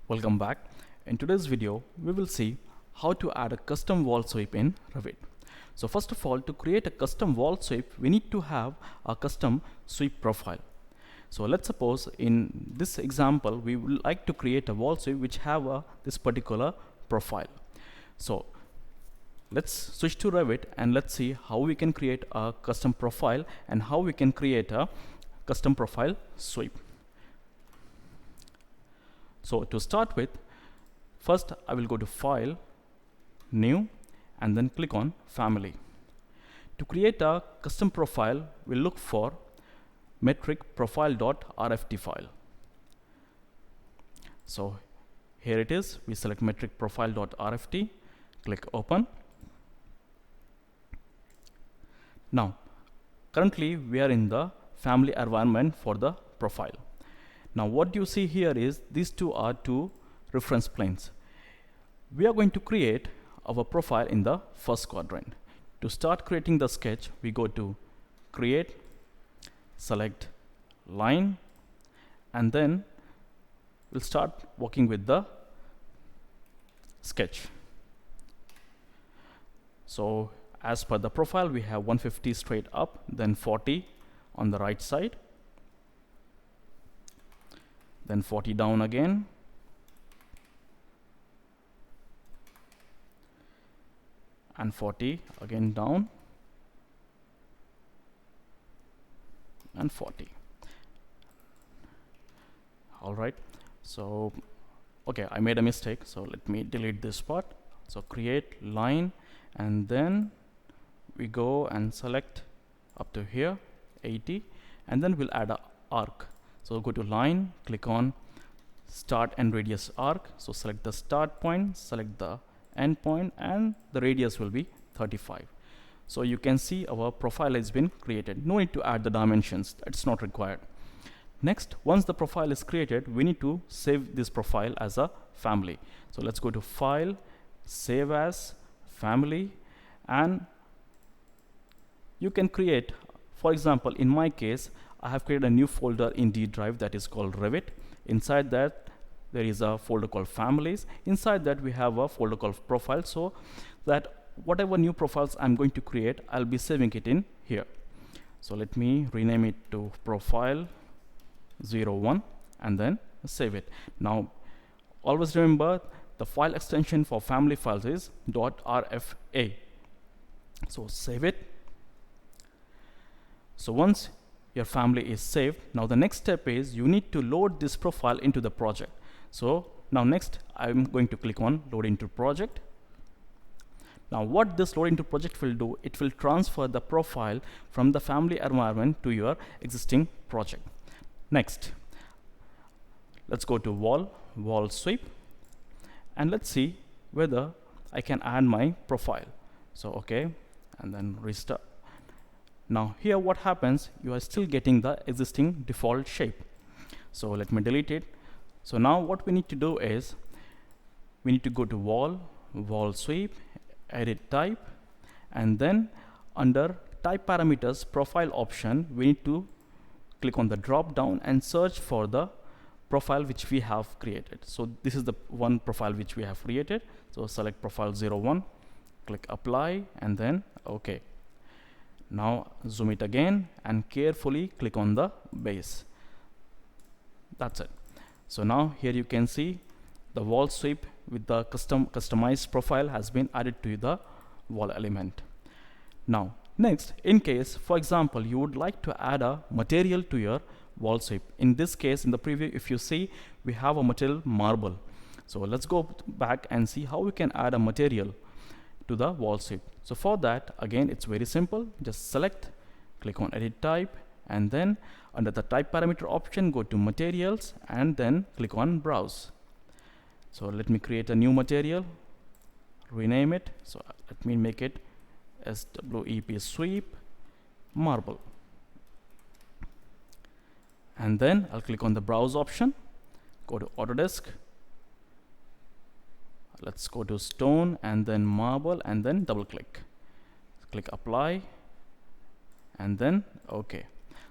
Welcome back. In today's video, we will see how to add a custom wall sweep in Revit. So first of all, to create a custom wall sweep, we need to have a custom sweep profile. So let's suppose in this example, we would like to create a wall sweep which have this particular profile. So let's switch to Revit and let's see how we can create a custom profile and how we can create a custom profile sweep. So to start with, first I will go to File, New, and then click on Family. To create a custom profile, we'll look for metric profile.rft file. So here it is. We select metric profile.rft, click Open. Now, currently we are in the family environment for the profile. Now what you see here is these two are two reference planes. We are going to create our profile in the first quadrant. To start creating the sketch, we go to Create, select Line, and then we'll start working with the sketch. So as per the profile, we have 150 straight up, then 40 on the right side, then 40 down again, and 40 again down, and 40. All right, so okay, I made a mistake, so let me delete this part. So create line, and then we go and select up to here 80, and then we'll add a arc. So go to line, click on start and radius arc. So select the start point, select the end point, and the radius will be 35. So you can see our profile has been created. No need to add the dimensions, it's not required. Next, once the profile is created, we need to save this profile as a family. So let's go to File, Save as, Family, and you can create, for example, in my case, I have created a new folder in D drive that is called Revit. Inside that, there is a folder called Families. Inside that, we have a folder called Profile, so that whatever new profiles I'm going to create, I'll be saving it in here. So let me rename it to Profile 01 and then save it. Now, always remember the file extension for family files is .rfa. So save it. So once your family is saved, now the next step is you need to load this profile into the project. So now next I'm going to click on Load into Project. Now what this Load into Project will do, it will transfer the profile from the family environment to your existing project. Next, let's go to Wall Sweep, and let's see whether I can add my profile. So okay, and then restart. Now here what happens, you are still getting the existing default shape. So let me delete it. So now what we need to do is we need to go to Wall Sweep, Edit Type, and then under Type Parameters Profile option, we need to click on the drop down and search for the profile which we have created. So this is the one profile which we have created. So select Profile 01, click Apply, and then OK. Now zoom it again and carefully click on the base. That's it. So now here you can see the wall sweep with the customized profile has been added to the wall element. Now next, in case, for example, you would like to add a material to your wall sweep. In this case, in the preview, if you see, we have a material marble. So let's go back and see how we can add a material to the wall sweep. So for that, again, it's very simple. Just select, click on Edit Type, and then under the Type Parameter option, go to Materials, and then click on Browse. So let me create a new material, rename it. So let me make it SWEP Sweep Marble. And then I'll click on the Browse option, go to Autodesk. Let's go to Stone and then Marble, and then double click. Click Apply, and then OK.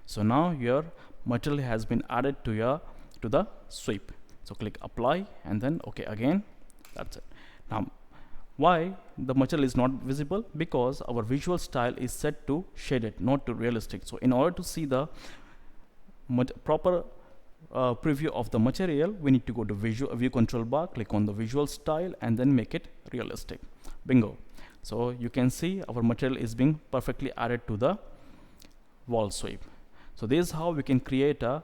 So now your material has been added to the sweep. So click apply and then OK again. That's it. Now why the material is not visible? Because our visual style is set to shaded, not to realistic. So in order to see the proper preview of the material, we need to go to view control bar, click on the visual style and then make it realistic. Bingo. So you can see our material is being perfectly added to the wall sweep. So this is how we can create a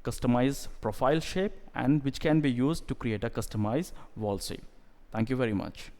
customized profile shape and which can be used to create a customized wall sweep. Thank you very much.